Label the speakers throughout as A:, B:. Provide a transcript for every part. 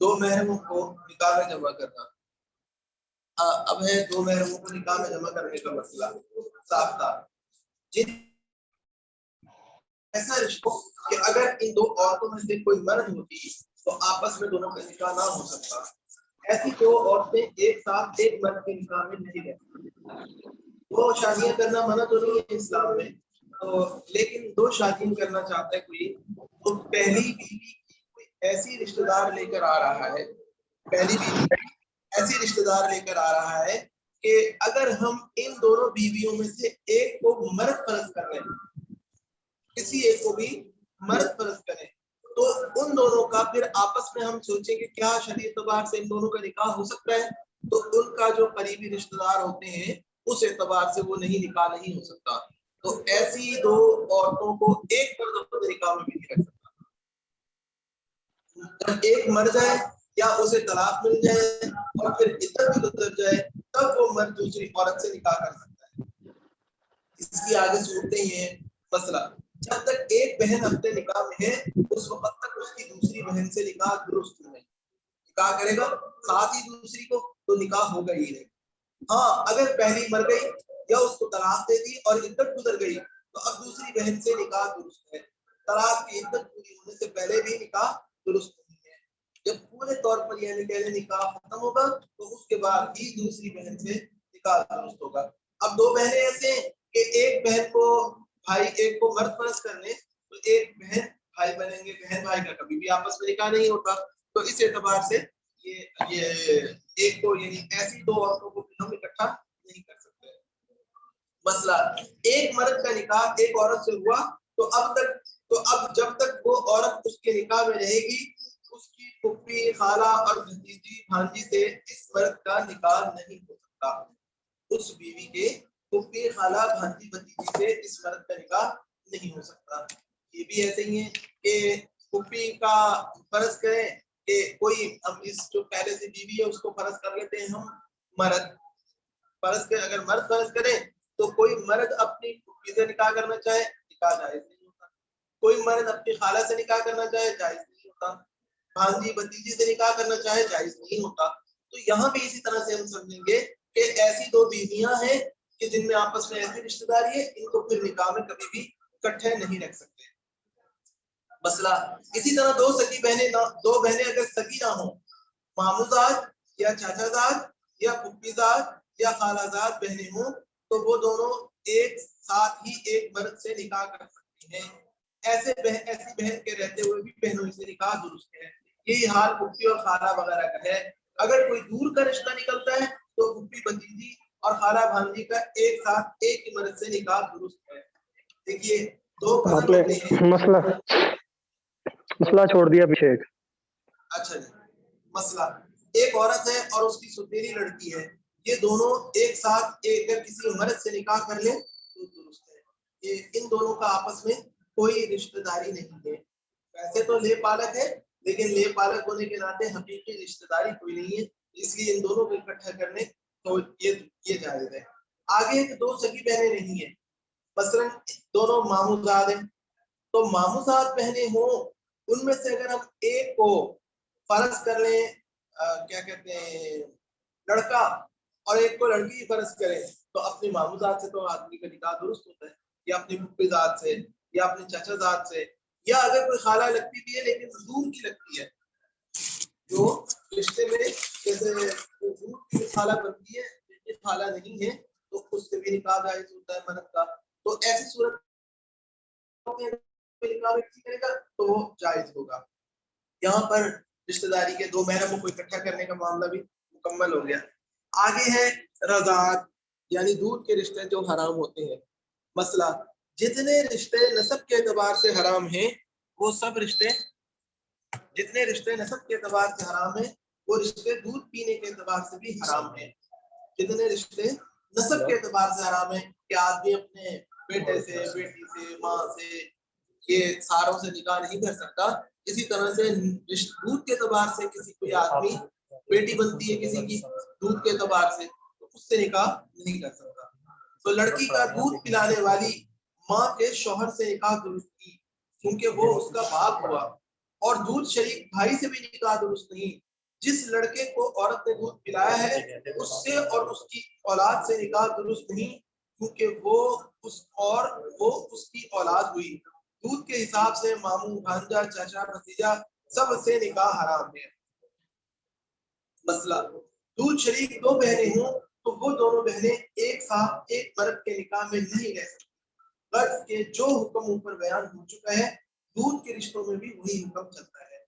A: دو محرموں کو نکاح میں جمع کرنا. اب ہے دو محرموں کو نکاح میں جمع کرنے کا مسئلہ. ساختہ ایسا رشتہ کہ اگر ان دو عورتوں میں سے کوئی مرد ہوتی تو آپس میں دونوں کا نکاح نہ ہو سکتا. ایسی دو عورتیں ایک ساتھ ایک مرد کے نکاح میں نہیں رہ سکتی. دو شادیاں کرنا منع تو نہیں ہے اسلام میں، تو لیکن دو شادیاں کرنا چاہتا ہے کوئی، تو پہلی بیوی کی کوئی ایسی رشتہ دار لے کر آ رہا ہے، پہلی بیوی ایسی رشتہ دار لے کر آ رہا ہے کہ اگر ہم ان دونوں بیویوں میں سے ایک کو مرد فرض کر لیں، کسی ایک کو بھی مرد فرض کریں، تو ان دونوں کا پھر آپس میں ہم سوچیں کہ کیا شرعی اعتبار سے ان دونوں کا نکاح ہو سکتا ہے، تو ان کا جو قریبی رشتہ دار ہوتے ہیں اس اعتبار سے وہ نکاح نہیں ہو سکتا. تو ایسی دو عورتوں کو ایک مرد اپنے نکاح میں بھی نہیں رکھ سکتا. جب ایک مر جائے یا اسے طلاق مل جائے اور پھر عدت بھی گزر جائے تب وہ مرد دوسری عورت سے نکاح کر سکتا ہے. اس کی آگے صورتیں ہیں. مسئلہ جب تک ایک بہن اپنے نکاح میں ہے اس وقت تک اس کی دوسری بہن سے نکاح درست نہیں. نکاح کرے گا ساتھ ہی دوسری کو تو نکاح ہوگا ہی نہیں. ہاں اگر پہلی مر گئی یا اس کو طلاق دے دی اور عدت گزر گئی تو اب دوسری بہن سے نکاح درست ہے. طلاق کی عدت پوری ہونے سے پہلے بھی نکاح درست نہیں ہے. جب پورے طور پر یعنی پہلے نکاح ختم ہوگا تو اس کے بعد ہی دوسری بہن سے نکاح درست ہوگا. اب دو بہنیں ایسے ہیں کہ ایک بہن کو بھائی ایک کو مرد فرض کر لیں تو ایک بہن بھائی بنیں گے، بہن بھائی کا کبھی بھی آپس میں نکاح نہیں ہوتا. تو اس اعتبار سے یہ ایک کو یعنی ایسی دو عورتوں کو ہم اکٹھا نہیں کر سکتے. مسئلہ ایک مرد کا نکاح ایک عورت سے ہوا تو اب جب تک وہ عورت اس کے نکاح میں رہے گی اس کی پھوپھی خالہ اور بھتیجی بھانجی سے اس مرد کا نکاح نہیں ہو سکتا. اس بیوی کے پھوپھی خالہ بھانجی بھتیجی سے اس مرد کا نکاح نہیں ہو سکتا. یہ بھی ایسے ہی ہے کہ پھوپھی کا فرض کریں کہ کوئی ہم اس جو پہلے سے بیوی ہے اس کو فرض کر لیتے ہیں ہم مرد فرض کریں. اگر مرد فرض کریں تو کوئی مرد اپنی پھوپھی سے نکاح کرنا چاہے نکاح جائز نہیں ہوتا. کوئی مرد اپنی خالہ سے نکاح کرنا چاہے جائز نہیں ہوتا. بھانجی بھتیجی سے نکاح کرنا چاہے جائز نہیں ہوتا. تو یہاں بھی اسی طرح سے ہم سمجھیں گے کہ ایسی دو بیویاں ہیں کہ جن میں آپس میں ایسی رشتہ داری ہے ان کو پھر نکاح میں کبھی بھی اکٹھے نہیں رکھ سکتے. مسئلہ اسی طرح دو بہنیں اگر سگی نہ ہوں، ماموزاد یا چاچا زاد یا پھوپھی زاد یا خالہ زاد بہنیں ہوں تو وہ دونوں ایک ساتھ ہی ایک مرد سے نکاح کر سکتی ہیں. ایسی بہن کے رہتے ہوئے بھی بہنوں سے نکاح درست ہے. یہی حال پھوپھی اور خالہ وغیرہ کا ہے. اگر کوئی دور کا رشتہ نکلتا ہے تو پھوپھی بھتیجی اور خالہ بھانجی کا ایک ساتھ ایک ہی مرد سے نکاح درست ہے. دیکھیے دو
B: آپ نے مسئلہ چھوڑ دیا پیچھے.
A: اچھا جی. مسئلہ ایک عورت ہے اور اس کی سوتیلی لڑکی ہے، یہ دونوں ایک ساتھ اگر کسی مرد سے نکاح کر لیں تو درست ہے. یہ ان دونوں کا آپس میں کوئی رشتہ داری نہیں ہے. ویسے تو لے پالک ہے لیکن لے پالک ہونے کے ناطے حقیقی رشتہ داری کوئی نہیں ہے، اس لیے ان دونوں کو اکٹھا کرنے تو یہ جائز ہے. آگے دو سگی بہنیں نہیں ہیں، مثلا دونوں ماموزاد ہیں تو ماموزاد بہنیں ہوں ان میں سے اگر ہم ایک کو فرض کر لیں کیا کہتے ہیں لڑکا اور ایک کو لڑکی فرض کریں تو اپنی ماموزاد سے تو آدمی کا نکاح درست ہوتا ہے، یا اپنی پھوپھی زاد سے یا اپنی چچا زاد سے، یا اگر کوئی خالہ لگتی بھی ہے لیکن دور کی لگتی ہے جو رشتے میں جیسے دور کی خالہ بنتی ہے خالہ نہیں ہے تو اس سے بھی نکاح جائز ہوتا ہے مرد کا. تو ایسی صورت کرے گا تو وہ جائز ہوگا. یہاں پر رشتہ داری کے دو محرموں کو اکٹھا کرنے کا معاملہ بھی مکمل ہو گیا. آگے ہے رضاعت یعنی دودھ کے رشتے جو حرام ہوتے ہیں. مسئلہ جتنے رشتے نسب کے اعتبار سے حرام ہیں وہ سب رشتے جتنے رشتے نسب کے اعتبار سے حرام ہیں وہ رشتے دودھ پینے کے اعتبار سے بھی حرام ہیں. جتنے رشتے نسب کے اعتبار سے حرام ہیں کہ آدمی اپنے بیٹے سے بیٹی سے ماں سے یہ ساروں سے نکاح نہیں کر سکتا، اسی طرح سے دودھ کے اعتبار سے کسی کوئی آدمی بیٹی بنتی ہے کسی کی دودھ کے اعتبار سے تو اس سے نکاح نہیں کر سکتا. تو لڑکی کا دودھ پلانے والی ماں کے شوہر سے نکاح درست کی کیونکہ وہ اس کا باپ ہوا، اور دودھ شریک بھائی سے بھی نکاح درست نہیں جس لڑکے کو عورت نے دودھ پلایا ہے اس سے اور اس کی اولاد سے نکاح درست نہیں، کیونکہ وہ اس کی اولاد ہوئی۔ دودھ کے حساب سے ماموں، بھانجا، چاچا، بھتیجا سب سے نکاح حرام ہے۔ مسئلہ دودھ شریک دو بہنیں ہوں تو وہ دونوں بہنیں ایک ساتھ ایک مرد کے نکاح میں نہیں رہ سکتی، غرض کہ جو حکم اوپر بیان ہو چکا ہے دودھ کے رشتوں میں بھی وہی حکم چلتا ہے۔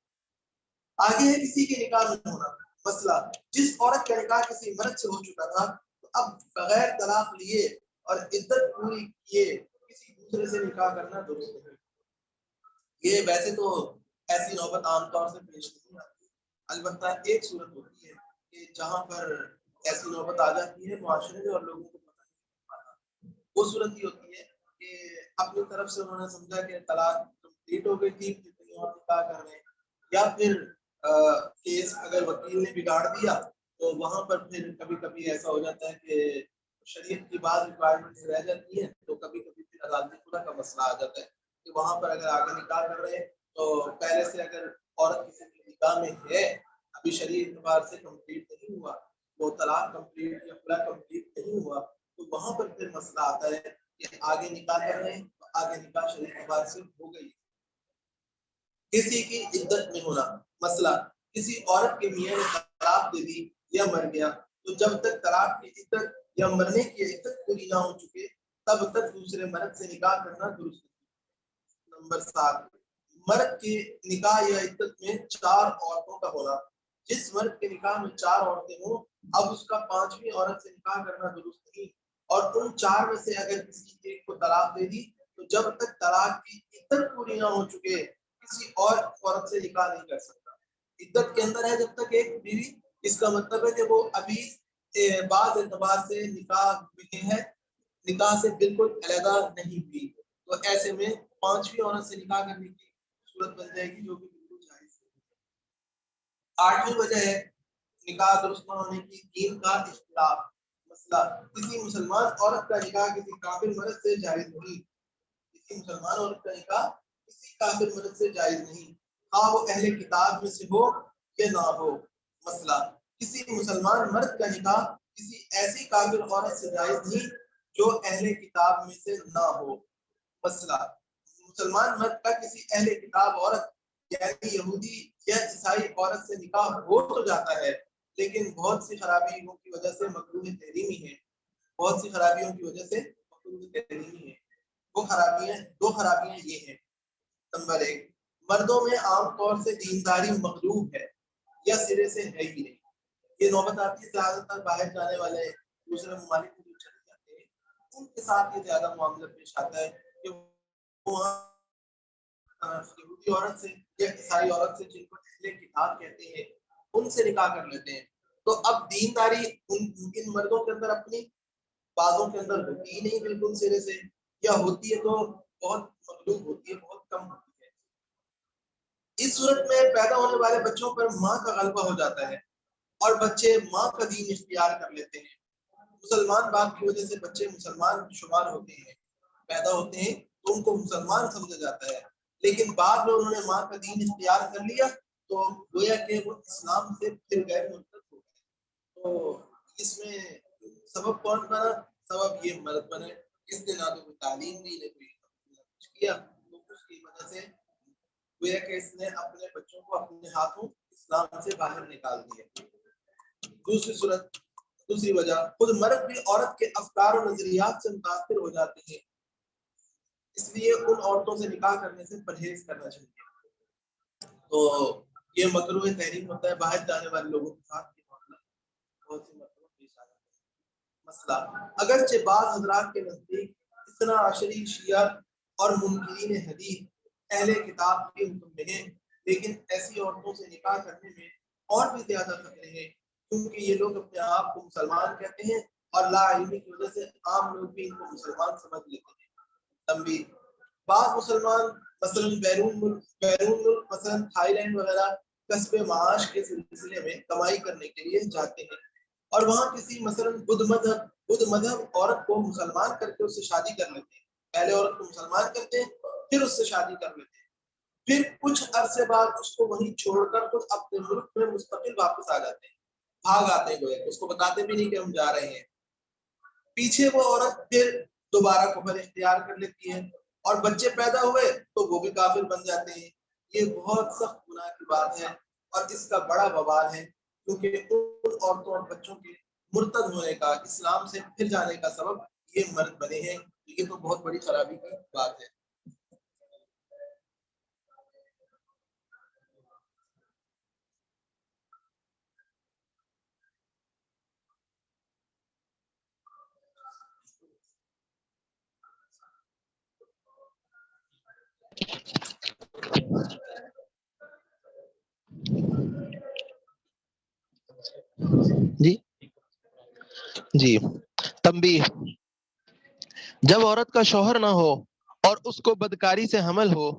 A: آگے ہے کسی کے نکاح میں ہونا۔ مسئلہ جس عورت کا نکاح کسی مرد سے ہو چکا تھا تو اب بغیر طلاق لیے اور عدت پوری کیے کسی دوسرے سے نکاح کرنا درست ہے۔ یہ ویسے تو ایسی نوبت عام طور سے پیش نہیں آتی، البتہ ایک صورت ہوتی ہے کہ جہاں پر ایسی نوبت آ جاتی ہے معاشرے میں اور لوگوں کو پتہ نہیں آتا۔ وہ صورت یہ ہوتی ہے کہ اپنی طرف سے انہوں نے سمجھا کہ طلاق کمپلیٹ ہو گئی تھی، کہیں اور نکاح کر رہے ہیں، یا پھر کیس اگر وکیل نے بگاڑ دیا تو وہاں پر پھر کبھی کبھی ایسا ہو جاتا ہے کہ شریعت کی بعض ریکوائرمنٹس رہ جاتی ہیں، تو کبھی کبھی پھر عدالتی خلا کا مسئلہ آ جاتا ہے کہ وہاں پر اگر آگے نکاح کر رہے ہیں تو پہلے سے اگر عورت کسی کی نکاح میں ہے، ابھی شرعی اعتبار سے کمپلیٹ نہیں ہوا، وہ طلاق کمپلیٹ یا خلا کمپلیٹ نہیں ہوا، تو وہاں پر پھر مسئلہ آتا ہے کہ آگے نکاح کر رہے ہیں تو آگے نکاح شرعی اعتبار سے ہو گئی۔ کسی کی عدت میں ہونا۔ مسئلہ کسی عورت کے میاں نے طلاق دے دی یا مر گیا تو جب تک طلاق کی عدت یا مرنے کی عدت پوری نہ ہو چکے تب تک دوسرے مرد سے نکاح کرنا درست ہے۔ نمبر 7، مرد کی نکاح یا عدت میں 4 عورتوں کا ہونا۔ جس مرد کے نکاح میں 4 عورتیں ہوں اب اس کا 5ویں عورت سے نکاح کرنا درست نہیں، اور ان 4 میں سے اگر کسی ایک کو طلاق دے دی تو جب تک طلاق کی عدت پوری نہ ہو چکے کسی اور عورت سے نکاح نہیں کر سکتا۔ عدت کے اندر ہے جب تک ایک بیوی، اس کا مطلب ہے کہ وہ ابھی بعض اعتبار سے نکاح ملے ہے، نکاح سے بالکل علیحدہ نہیں ہوئی، تو ایسے میں 5ویں عورت سے نکاح کرنے کی صورت بن جائے گی جو کہ بالکل جائز ہے۔ 8ویں وجہ ہے نکاح درست نہ ہونے کی دین کا اختلاف۔ مسئلہ کسی مسلمان عورت کا نکاح کسی کافر مرد سے جائز نہیں، کسی مسلمان عورت کا نکاح کسی کافر مرد سے جائز نہیں، خواہ وہ اہل کتاب میں سے ہو یا نہ ہو۔ مسئلہ کسی مسلمان مرد کا نکاح کسی ایسی کافر عورت سے جائز نہیں جو اہل کتاب میں سے نہ ہو۔ مسئلہ مسلمان مرد کا کسی اہل کتاب عورت یعنی یہودی یا عیسائی عورت سے نکاح ہو تو جاتا ہے لیکن بہت سی خرابیوں کی وجہ سے مکروہ تحریمی ہے، بہت سی خرابیوں کی وجہ سے مکروہ تحریمی ہے۔ وہ دو خرابیاں یہ ہیں۔ نمبر 1، مردوں میں عام طور سے دینداری مغلوب ہے یا سرے سے ہے ہی نہیں۔ یہ نوبت آتی ہے زیادہ تر باہر جانے والے دوسرے ممالک میں جو چلے جاتے ہیں ان کے ساتھ یہ زیادہ معاملہ پیش آتا ہے کہ وہاں یہودی عورت سے یا عیسائی عورت سے جن کو اہل کتاب کہتے ہیں ان سے نکاح کر لیتے ہیں، تو اب دینداری ان مردوں کے اندر اپنی بعضوں کے اندر ہوتی ہی نہیں بالکل سرے سے، یا ہوتی ہے تو بہت مغلوب ہوتی ہے، بہت کم ہوتی ہے۔ اس صورت میں پیدا ہونے والے بچوں پر ماں کا غلبہ ہو جاتا ہے اور بچے ماں کا دین اختیار کر لیتے ہیں۔ مسلمان باپ کی وجہ سے بچے مسلمان شمار ہوتے ہیں، پیدا ہوتے ہیں تو ان کو مسلمان سمجھا جاتا ہے، لیکن بعد میں انہوں نے ماں کا دین اختیار کر لیا تو گویا کہ وہ اسلام سے پھر غیر مرتد ہو گئے۔ تو اس میں سبب کون بنا؟ سبب یہ مرد بنے، اس نے نہ تو کوئی تعلیم دی نہ کوئی کچھ کیا، تو اس کی وجہ سے گویا کہ اس نے اپنے بچوں کو اپنے ہاتھوں اسلام سے باہر نکال دیا۔ دوسری وجہ، خود مرد بھی عورت کے افکار و نظریات سے متاثر ہو جاتے ہیں، اس لیے ان عورتوں سے نکاح کرنے سے پرہیز کرنا چاہیے۔ تو یہ مکروہ تحریم ہوتا ہے باہر جانے والے لوگوں کے ساتھ، یہ معاملہ بہت سی مرتبہ پیش آ جاتا ہے۔ مسئلہ اگرچہ بعض حضرات کے نزدیک اثنا عشری شیعہ اور منکرین حدیث اہل کتاب کے حکم میں ہیں، لیکن ایسی عورتوں سے نکاح کرنے میں اور بھی زیادہ خطرے ہیں، کیونکہ یہ لوگ اپنے آپ کو مسلمان کہتے ہیں اور لا علمی کی وجہ سے عام لوگ بھی ان کو مسلمان سمجھ لیتے ہیں۔ تنبیہ، بعض مسلمان مثلا بیرون ملک مثلا تھائی لینڈ وغیرہ کسب معاش کے سلسلے میں کمائی کرنے کے لیے جاتے ہیں اور وہاں کسی مثلا بدھ مذہب عورت کو مسلمان کر کے اس سے شادی کر لیتے ہیں، پہلے عورت کو مسلمان کرتے ہیں پھر اس سے شادی کر لیتے ہیں، پھر کچھ عرصے بعد اس کو وہیں چھوڑ کر خود اپنے ملک میں مستقل واپس آ جاتے ہیں، بھاگ آتے ہیں، اس کو بتاتے بھی نہیں کہ ہم جا رہے ہیں۔ پیچھے وہ عورت پھر دوبارہ کفر اختیار کر لیتی ہے، اور بچے پیدا ہوئے تو وہ بھی کافر بن جاتے ہیں۔ یہ بہت سخت گناہ کی بات ہے، اور اس کا بڑا وبال ہے، کیونکہ ان عورتوں اور بچوں کے مرتد ہونے کا، اسلام سے پھر جانے کا سبب یہ مرد بنے ہیں۔ یہ تو بہت بڑی خرابی کی بات ہے۔
B: جی جی تنبیہ، جب عورت کا شوہر نہ ہو اور اس کو بدکاری سے حمل ہو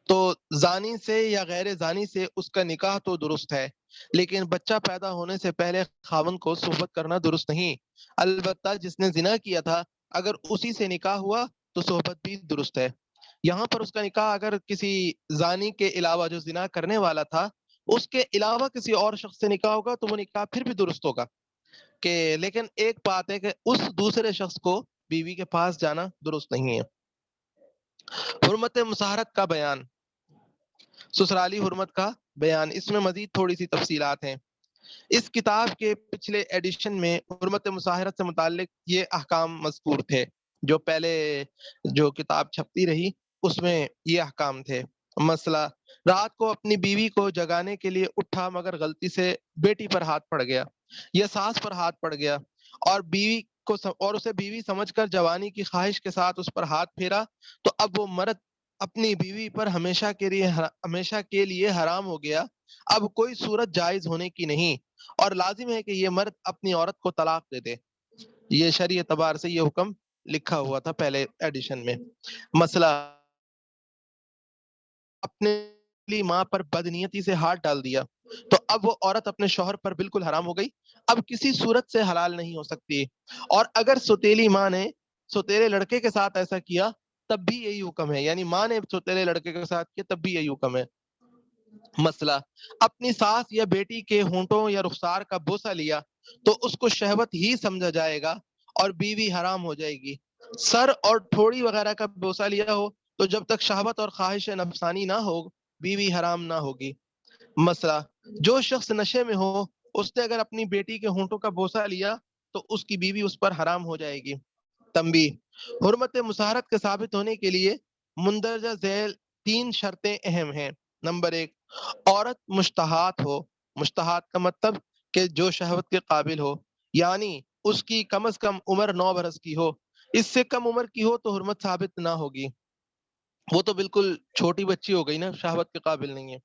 B: تو زانی سے یا غیر زانی سے اس کا نکاح تو درست ہے، لیکن بچہ پیدا ہونے سے پہلے خاوند کو صحبت کرنا درست نہیں۔ البتہ جس نے زنا کیا تھا اگر اسی سے نکاح ہوا تو صحبت بھی درست ہے۔ یہاں پر اس کا نکاح اگر کسی زانی کے علاوہ جو زنا کرنے والا تھا اس کے علاوہ کسی اور شخص سے نکاح ہوگا تو وہ نکاح پھر بھی درست ہوگا، کہ لیکن ایک بات ہے کہ اس دوسرے شخص کو بیوی کے پاس جانا درست نہیں ہے۔ حرمت مصاہرت کا بیان، سسرالی حرمت کا بیان، اس میں مزید تھوڑی سی تفصیلات ہیں۔ اس کتاب کے پچھلے ایڈیشن میں حرمت مصاہرت سے متعلق یہ احکام مذکور تھے، جو پہلے جو کتاب چھپتی رہی اس میں یہ احکام تھے۔ مسئلہ، رات کو اپنی بیوی کو جگانے کے لیے اٹھا مگر غلطی سے بیٹی پر ہاتھ پڑ گیا یا ساس پر ہاتھ پڑ گیا، اور اسے بیوی سمجھ کر جوانی کی خواہش کے ساتھ اس پر ہاتھ پھیرا، تو اب وہ مرد اپنی بیوی پر ہمیشہ کے لیے حرام ہو گیا۔ اب کوئی صورت جائز ہونے کی نہیں، اور لازم ہے کہ یہ مرد اپنی عورت کو طلاق دے دے۔ یہ شرعی اعتبار سے یہ حکم لکھا ہوا تھا پہلے ایڈیشن میں۔ مسئلہ، اپنے ماں پر بدنیتی سے ہاتھ ڈال دیا تو اب وہ عورت اپنے شوہر پر بالکل حرام ہو گئی، اب کسی صورت سے حلال نہیں ہو سکتی، اور اگر سوتیلی ماں نے سوتیلے لڑکے کے ساتھ ایسا کیا تب بھی یہی حکم ہے، یعنی ماں نے سوتیلے لڑکے کے ساتھ کیا تب بھی یہی حکم ہے۔ مسئلہ، اپنی ساس یا بیٹی کے ہونٹوں یا رخسار کا بوسہ لیا تو اس کو شہوت ہی سمجھا جائے گا اور بیوی حرام ہو جائے گی۔ سر اور ٹھوڑی وغیرہ کا بوسہ لیا ہو تو جب تک شہوت اور خواہش نفسانی نہ ہو بیوی حرام نہ ہوگی۔ مسئلہ، جو شخص نشے میں ہو اس نے اگر اپنی بیٹی کے ہونٹوں کا بوسہ لیا تو اس کی بیوی اس پر حرام ہو جائے گی۔ تنبیہ، حرمت مصاہرت کے ثابت ہونے کے لیے مندرجہ ذیل 3 شرطیں اہم ہیں۔ نمبر 1، عورت مشتہات ہو۔ مشتہات کا مطلب کہ جو شہوت کے قابل ہو، یعنی اس کی کم از کم عمر 9 برس کی ہو، اس سے کم عمر کی ہو تو حرمت ثابت نہ ہوگی، وہ تو بالکل چھوٹی بچی ہو گئی نا، شہوت کے قابل نہیں ہے۔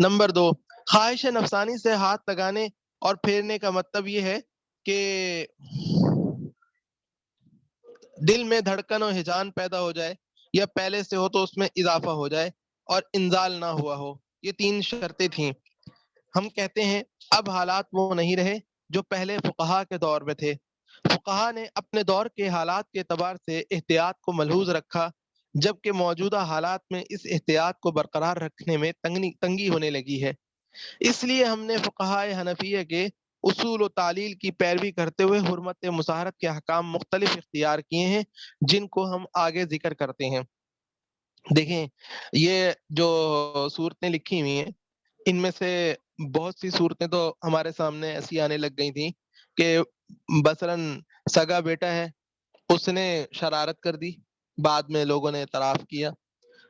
B: نمبر 2، خواہش نفسانی سے ہاتھ لگانے اور پھیرنے کا مطلب یہ ہے کہ دل میں دھڑکن اور ہجان پیدا ہو جائے، یا پہلے سے ہو تو اس میں اضافہ ہو جائے، اور انزال نہ ہوا ہو۔ یہ 3 شرطیں تھیں۔ ہم کہتے ہیں اب حالات وہ نہیں رہے جو پہلے فقہا کے دور میں تھے۔ فقہا نے اپنے دور کے حالات کے اعتبار سے احتیاط کو ملحوظ رکھا، جبکہ موجودہ حالات میں اس احتیاط کو برقرار رکھنے میں تنگی ہونے لگی ہے۔ اس لیے ہم نے فقہائے حنفیہ کے اصول و تعلیل کی پیروی کرتے ہوئے حرمت مصاہرت کے احکام مختلف اختیار کیے ہیں، جن کو ہم آگے ذکر کرتے ہیں۔ دیکھیں، یہ جو صورتیں لکھی ہوئی ہیں ان میں سے بہت سی صورتیں تو ہمارے سامنے ایسی آنے لگ گئی تھیں کہ مثلاً سگا بیٹا ہے، اس نے شرارت کر دی، بعد میں لوگوں نے اعتراف کیا،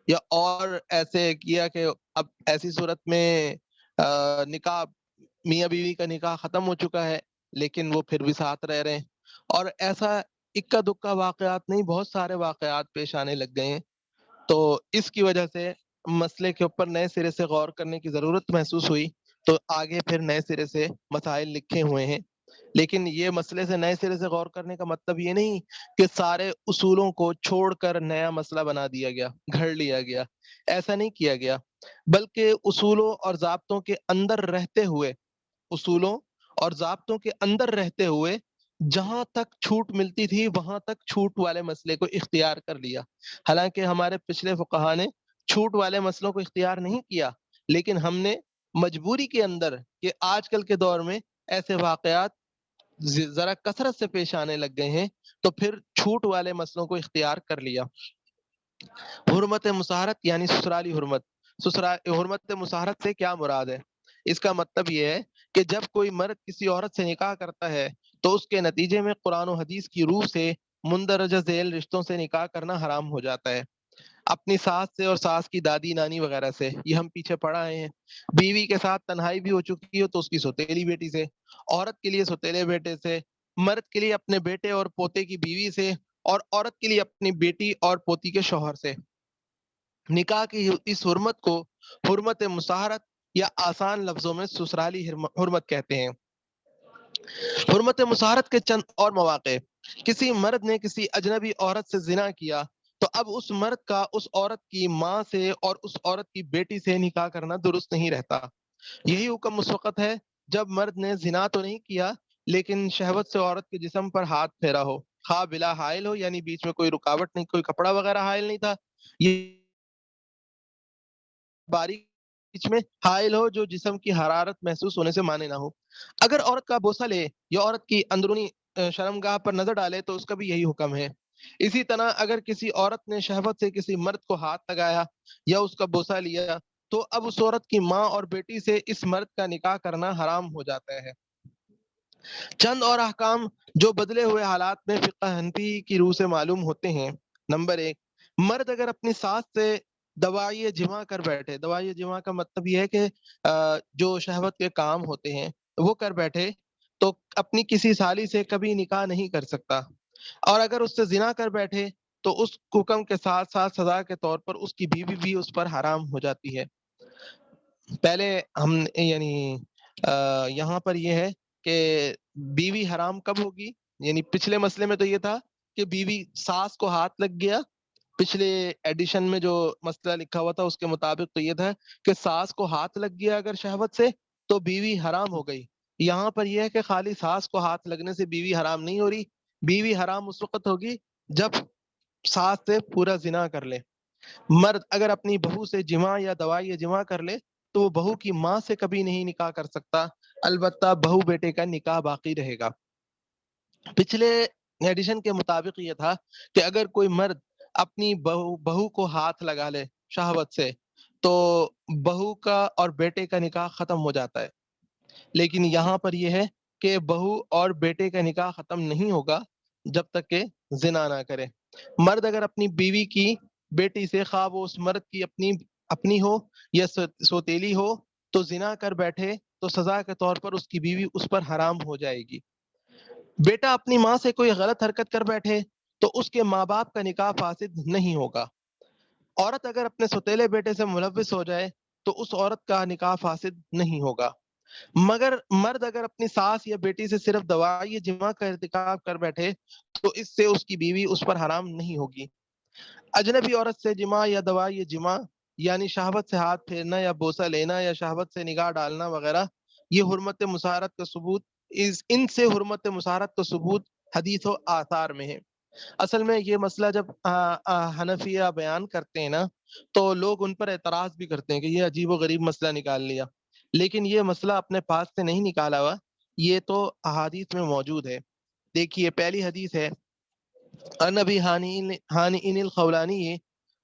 B: یا اور ایسے کیا کہ اب ایسی صورت میں نکاح، میاں بیوی کا نکاح ختم ہو چکا ہے لیکن وہ پھر بھی ساتھ رہ رہے ہیں، اور ایسا اکا دکا واقعات نہیں، بہت سارے واقعات پیش آنے لگ گئے ہیں۔ تو اس کی وجہ سے مسئلے کے اوپر نئے سرے سے غور کرنے کی ضرورت محسوس ہوئی، تو آگے پھر نئے سرے سے مسائل لکھے ہوئے ہیں۔ لیکن یہ مسئلے سے نئے سرے سے غور کرنے کا مطلب یہ نہیں کہ سارے اصولوں کو چھوڑ کر نیا مسئلہ بنا دیا گیا، گھڑ لیا گیا، ایسا نہیں کیا گیا، بلکہ اصولوں اور ضابطوں کے اندر رہتے ہوئے، اصولوں اور ضابطوں کے اندر رہتے ہوئے جہاں تک چھوٹ ملتی تھی وہاں تک چھوٹ والے مسئلے کو اختیار کر لیا۔ حالانکہ ہمارے پچھلے فقہا نے چھوٹ والے مسئلوں کو اختیار نہیں کیا، لیکن ہم نے مجبوری کے اندر کہ آج کل کے دور میں ایسے واقعات ذرا کثرت سے پیش آنے لگ گئے ہیں، تو پھر چھوٹ والے مسئلوں کو اختیار کر لیا۔ حرمت مساہرت یعنی سسرالی حرمت۔ حرمت مساہرت سے کیا مراد ہے؟ اس کا مطلب یہ ہے کہ جب کوئی مرد کسی عورت سے نکاح کرتا ہے تو اس کے نتیجے میں قرآن و حدیث کی روح سے مندرجہ ذیل رشتوں سے نکاح کرنا حرام ہو جاتا ہے۔ اپنی ساس سے اور ساس کی دادی نانی وغیرہ سے، یہ ہم پیچھے پڑھ آئے ہیں۔ بیوی کے ساتھ تنہائی بھی ہو چکی ہو تو اس کی سوتیلی بیٹی سے، عورت کے لیے سوتیلے بیٹے سے، مرد کے لیے اپنے بیٹے اور پوتے کی بیوی سے، اور عورت کے لیے اپنی بیٹی اور پوتی کے شوہر سے۔ نکاح کی اس حرمت کو حرمت مساہرت یا آسان لفظوں میں سسرالی حرمت کہتے ہیں۔ حرمت مساہرت کے چند اور مواقع: کسی مرد نے کسی اجنبی عورت سے زنا کیا تو اب اس مرد کا اس عورت کی ماں سے اور اس عورت کی بیٹی سے نکاح کرنا درست نہیں رہتا۔ یہی حکم اس وقت ہے جب مرد نے زنا تو نہیں کیا لیکن شہوت سے عورت کے جسم پر ہاتھ پھیرا ہو، خواہ بلا حائل ہو، یعنی بیچ میں کوئی رکاوٹ نہیں، کوئی کپڑا وغیرہ حائل نہیں تھا، یہ باریک بیچ میں حائل ہو جو جسم کی حرارت محسوس ہونے سے مانے نہ ہو۔ اگر عورت کا بوسہ لے یا عورت کی اندرونی شرمگاہ پر نظر ڈالے تو اس کا بھی یہی حکم ہے۔ اسی طرح اگر کسی عورت نے شہوت سے کسی مرد کو ہاتھ لگایا یا اس کا بوسہ لیا تو اب اس عورت کی ماں اور بیٹی سے اس مرد کا نکاح کرنا حرام ہو جاتا ہے۔ چند اور احکام جو بدلے ہوئے حالات میں فقہ حنفی کی روح سے معلوم ہوتے ہیں۔ نمبر 1، مرد اگر اپنی ساس سے دوائی جمع کر بیٹھے، دوائی جمع کا مطلب یہ ہے کہ جو شہوت کے کام ہوتے ہیں وہ کر بیٹھے تو اپنی کسی سالی سے کبھی نکاح نہیں کر سکتا، اور اگر اس سے زنا کر بیٹھے تو اس حکم کے ساتھ ساتھ سزا کے طور پر اس کی بیوی بھی اس پر حرام ہو جاتی ہے۔ پہلے ہم یعنی یہاں پر یہ ہے کہ بیوی حرام کب ہوگی، یعنی پچھلے مسئلے میں تو یہ تھا کہ بیوی ساس کو ہاتھ لگ گیا، پچھلے ایڈیشن میں جو مسئلہ لکھا ہوا تھا اس کے مطابق تو یہ تھا کہ ساس کو ہاتھ لگ گیا اگر شہوت سے تو بیوی حرام ہو گئی۔ یہاں پر یہ ہے کہ خالی ساس کو ہاتھ لگنے سے بیوی حرام نہیں ہو رہی، بیوی حرام اس وقت ہوگی جب ساس سے پورا زنا کر لے۔ مرد اگر اپنی بہو سے جمع یا دوائی جمع کر لے تو وہ بہو کی ماں سے کبھی نہیں نکاح کر سکتا، البتہ بہو بیٹے کا نکاح باقی رہے گا۔ پچھلے ایڈیشن کے مطابق یہ تھا کہ اگر کوئی مرد اپنی بہو کو ہاتھ لگا لے شہوت سے تو بہو کا اور بیٹے کا نکاح ختم ہو جاتا ہے، لیکن یہاں پر یہ ہے کہ بہو اور بیٹے کا نکاح ختم نہیں ہوگا جب تک کہ زنا نہ کرے۔ مرد اگر اپنی بیوی کی بیٹی سے، خواہ وہ اس مرد کی اپنی ہو یا سوتیلی ہو، تو زنا کر بیٹھے تو سزا کے طور پر اس کی بیوی اس پر حرام ہو جائے گی۔ بیٹا اپنی ماں سے کوئی غلط حرکت کر بیٹھے تو اس کے ماں باپ کا نکاح فاسد نہیں ہوگا۔ عورت اگر اپنے سوتیلے بیٹے سے ملوث ہو جائے تو اس عورت کا نکاح فاسد نہیں ہوگا، مگر مرد اگر اپنی ساس یا بیٹی سے صرف دوائی جمع کا ارتکاب کر بیٹھے تو اس سے اس کی بیوی اس پر حرام نہیں ہوگی۔ اجنبی عورت سے جمع یا دوائی جمع یعنی شہوت سے ہاتھ پھیرنا یا بوسہ لینا یا شہوت سے نگاہ ڈالنا وغیرہ، یہ حرمت مساہرت کا ثبوت، ان سے حرمت مساہرت کا ثبوت حدیث و آثار میں ہے۔ اصل میں یہ مسئلہ جب حنفیہ بیان کرتے ہیں نا تو لوگ ان پر اعتراض بھی کرتے ہیں کہ یہ عجیب و غریب مسئلہ نکال لیا، لیکن یہ مسئلہ اپنے پاس سے نہیں نکالا ہوا، یہ تو احادیث میں موجود ہے۔ دیکھیے پہلی حدیث ہے عن ابی ہانی الخولانی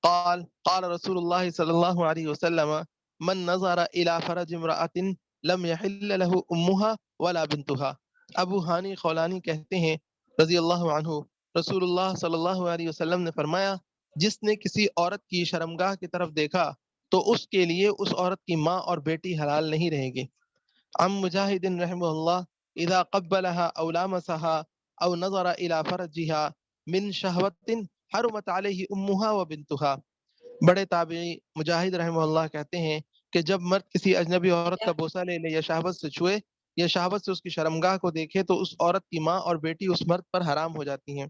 B: قال قال رسول اللہ صلی اللہ علیہ وسلم من نظر الى فرج امرأة لم يحل له امها ولا بنتها۔ ابو ہانی خولانی کہتے ہیں رضی اللہ عنہ، رسول اللہ صلی اللہ علیہ وسلم نے فرمایا جس نے کسی عورت کی شرمگاہ کی طرف دیکھا تو اس کے لیے اس عورت کی ماں اور بیٹی حلال نہیں رہیں گی۔ عن مجاہد رحمہ اللہ اذا قبلها او لامسها او نظر الى فرجها من شہوت حرمت علیہ امها وبنتها۔ بڑے تابعی مجاہد رحمہ اللہ کہتے ہیں کہ جب مرد کسی اجنبی عورت کا بوسہ لے لے یا شہوت سے چھوئے یا شہوت سے اس کی شرمگاہ کو دیکھے تو اس عورت کی ماں اور بیٹی اس مرد پر حرام ہو جاتی ہیں۔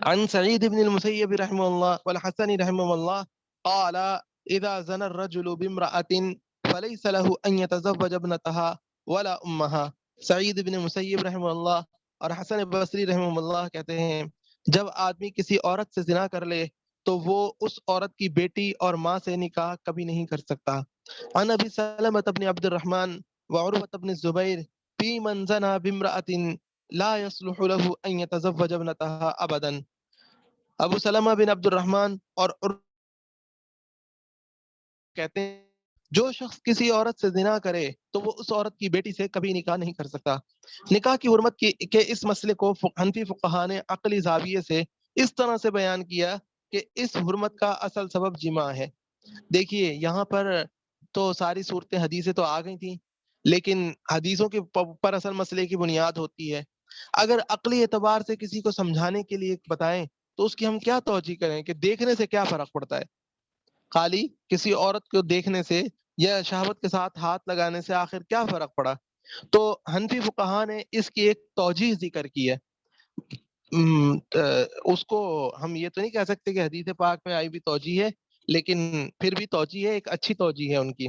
B: عن سعید بن المسیب رحمہ اللہ والحسن رحمہ اللہ قال اذا زنى الرجل بامرأة فليس له ان يتزوج ابنتها ولا امها۔ سعید بن مسیب رحمہ اللہ اور حسن بصری رحمہ اللہ کہتے ہیں جب آدمی کسی عورت سے زنا کر لے تو وہ اس عورت کی بیٹی اور ماں سے نکاح کبھی نہیں کر سکتا. عن ابی سلمۃ بن عبد الرحمن وعروۃ بن الزبیر فی من زنا بامرأۃ لا يصلح له ان يتزوج ابنتها ابدا. ابو سلمہ بن عبد الرحمن اور کہتے ہیں جو شخص کسی عورت سے زنا کرے تو وہ اس عورت کی بیٹی سے کبھی نکاح نہیں کر سکتا. نکاح کی حرمت کے اس مسئلے کو حنفی فقہا نے عقلی زاویے سے اس طرح سے بیان کیا کہ اس حرمت کا اصل سبب جماع ہے. دیکھیے یہاں پر تو ساری صورتیں حدیثیں تو آ گئی تھیں، لیکن حدیثوں کے پر اصل مسئلے کی بنیاد ہوتی ہے. اگر عقلی اعتبار سے کسی کو سمجھانے کے لیے بتائیں تو اس کی ہم کیا توجہ کریں کہ دیکھنے سے کیا فرق پڑتا ہے. خالی کسی عورت کو دیکھنے سے یا شہوت کے ساتھ ہاتھ لگانے سے آخر کیا فرق پڑا. تو حنفی فقہا نے اس کی ایک توجیہ ذکر کی ہے. اس کو ہم یہ تو نہیں کہہ سکتے کہ حدیث پاک میں آئی بھی توجیہ ہے، لیکن پھر بھی توجیہ ہے، ایک اچھی توجیہ ہے ان کی.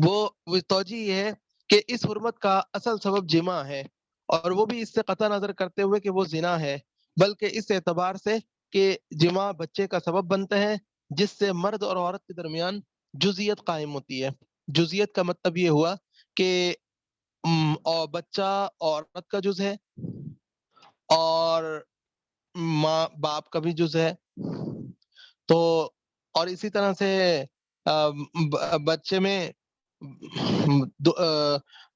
B: وہ توجیہ یہ ہے کہ اس حرمت کا اصل سبب جماع ہے، اور وہ بھی اس سے قطع نظر کرتے ہوئے کہ وہ زنا ہے، بلکہ اس اعتبار سے کہ جماع بچے کا سبب بنتا ہے جس سے مرد اور عورت کے درمیان جزئیت قائم ہوتی ہے. جزئیت کا مطلب یہ ہوا کہ اور بچہ عورت کا جز ہے اور ماں باپ کا بھی جز ہے. تو اور اسی طرح سے بچے میں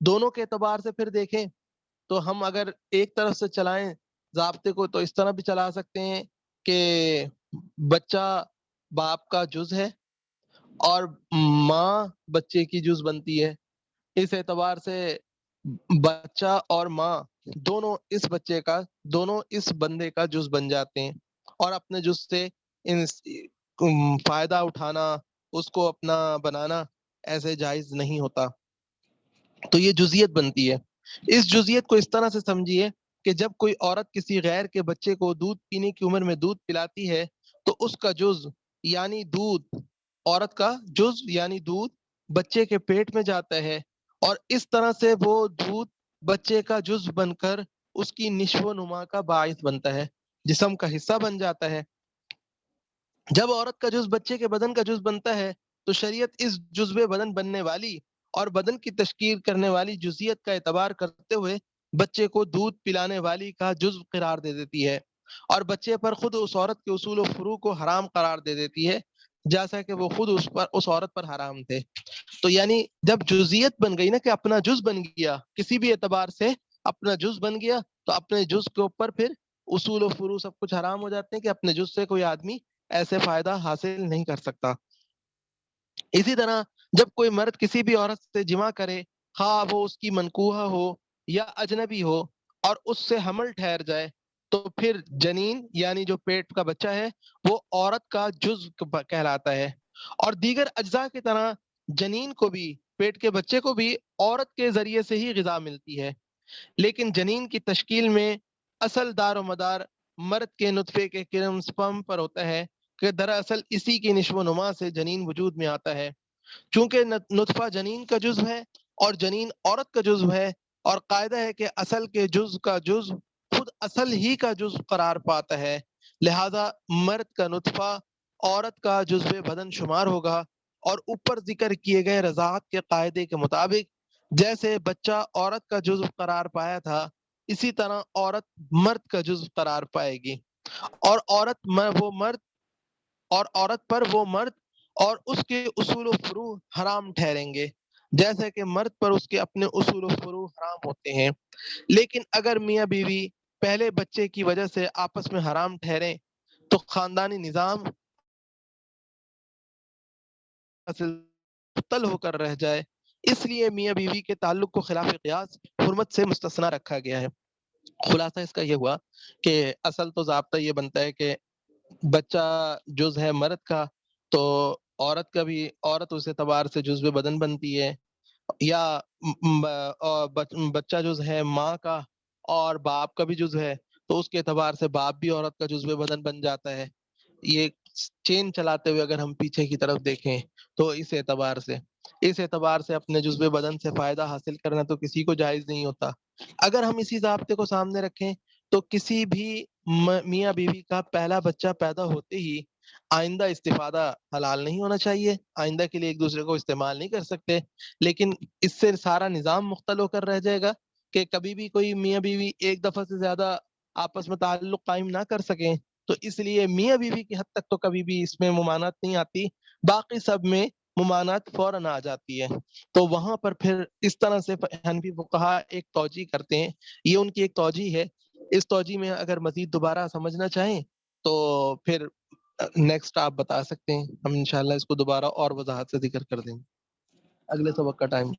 B: دونوں کے اعتبار سے پھر دیکھیں تو ہم اگر ایک طرف سے چلائیں ضابطے کو تو اس طرح بھی چلا سکتے ہیں کہ بچہ باپ کا جز ہے اور ماں بچے کی جز بنتی ہے. اس اعتبار سے بچہ اور ماں دونوں اس بندے کا جز بن جاتے ہیں، اور اپنے جز سے فائدہ اٹھانا، اس کو اپنا بنانا ایسے جائز نہیں ہوتا. تو یہ جزئیت بنتی ہے. اس جزئیت کو اس طرح سے سمجھیے کہ جب کوئی عورت کسی غیر کے بچے کو دودھ پینے کی عمر میں دودھ پلاتی ہے تو اس کا جز یعنی دودھ، عورت کا جز یعنی دودھ بچے کے پیٹ میں جاتا ہے، اور اس طرح سے وہ دودھ بچے کا جز بن کر اس کی نشو و نما کا باعث بنتا ہے، جسم کا حصہ بن جاتا ہے. جب عورت کا جز بچے کے بدن کا جز بنتا ہے تو شریعت اس جزو بدن بننے والی اور بدن کی تشکیل کرنے والی جزئیت کا اعتبار کرتے ہوئے بچے کو دودھ پلانے والی کا جز قرار دے دیتی ہے، اور بچے پر خود اس عورت کے اصول و فروع کو حرام قرار دے دیتی ہے جیسا کہ وہ خود اس عورت پر حرام تھے. تو یعنی جب جزئیت بن گئی نا کہ اپنا جز بن گیا، کسی بھی اعتبار سے اپنا جز بن گیا، تو اپنے جز کے اوپر پھر اصول و فروع سب کچھ حرام ہو جاتے ہیں کہ اپنے جز سے کوئی آدمی ایسے فائدہ حاصل نہیں کر سکتا. اسی طرح جب کوئی مرد کسی بھی عورت سے جمع کرے، خواہ وہ اس کی منکوحہ ہو یا اجنبی ہو، اور اس سے حمل ٹھہر جائے، تو پھر جنین یعنی جو پیٹ کا بچہ ہے وہ عورت کا جز کہلاتا ہے. اور دیگر اجزاء کی طرح جنین کو بھی، پیٹ کے بچے کو بھی عورت کے ذریعے سے ہی غذا ملتی ہے، لیکن جنین کی تشکیل میں اصل دار و مدار مرد کے نطفے کے کرم سپرم پر ہوتا ہے کہ دراصل اسی کی نشو و نما سے جنین وجود میں آتا ہے. چونکہ نطفہ جنین کا جزو ہے اور جنین عورت کا جزو ہے، اور قاعدہ ہے کہ اصل کے جز کا جز خود اصل ہی کا جز قرار پاتا ہے، لہذا مرد کا نطفہ عورت کا جزو بدن شمار ہوگا. اور اوپر ذکر کیے گئے رضاعت کے قاعدے کے مطابق جیسے بچہ عورت کا جزو قرار پایا تھا، اسی طرح عورت مرد کا جزو قرار پائے گی، اور عورت پر وہ مرد اور اس کے اصول و فروع حرام ٹھہریں گے، جیسے کہ مرد پر اس کے اپنے اصول و فروع حرام ہوتے ہیں. لیکن اگر میاں بیوی پہلے بچے کی وجہ سے آپس میں حرام ٹھہریں تو خاندانی نظام معطل ہو کر رہ جائے، اس لیے میاں بیوی کے تعلق کو خلاف قیاس حرمت سے مستثنا رکھا گیا ہے. خلاصہ اس کا یہ ہوا کہ اصل تو ضابطہ یہ بنتا ہے کہ بچہ جز ہے مرد کا، تو عورت کا بھی، عورت اس اعتبار سے جزو بدن بنتی ہے، یا بچہ جز ہے ماں کا اور باپ کا بھی جز ہے، تو اس کے اعتبار سے باپ بھی عورت کا جزو بدن بن جاتا ہے. یہ چین چلاتے ہوئے اگر ہم پیچھے کی طرف دیکھیں تو اس اعتبار سے اپنے جزو بدن سے فائدہ حاصل کرنا تو کسی کو جائز نہیں ہوتا. اگر ہم اسی ضابطے کو سامنے رکھیں تو کسی بھی میاں بیوی کا پہلا بچہ پیدا ہوتے ہی آئندہ استفادہ حلال نہیں ہونا چاہیے، آئندہ کے لیے ایک دوسرے کو استعمال نہیں کر سکتے، لیکن اس سے سارا نظام مختل ہو کر رہ جائے گا کہ کبھی بھی کوئی میاں بیوی ایک دفعہ سے زیادہ آپس میں تعلق قائم نہ کر سکیں، تو اس لیے میاں بیوی کی حد تک تو کبھی بھی اس میں ممانعت نہیں آتی، باقی سب میں ممانعت فوراً آ جاتی ہے۔ تو وہاں پر پھر اس طرح سے حنفی فقہا ایک توجیہ کرتے ہیں، یہ ان کی ایک توجیہ ہے۔ اس توجیہ میں اگر مزید دوبارہ سمجھنا چاہیں تو پھر نیکسٹ آپ بتا سکتے ہیں، ہم انشاءاللہ اس کو دوبارہ اور وضاحت سے ذکر کر دیں گے اگلے سبق کا ٹائم۔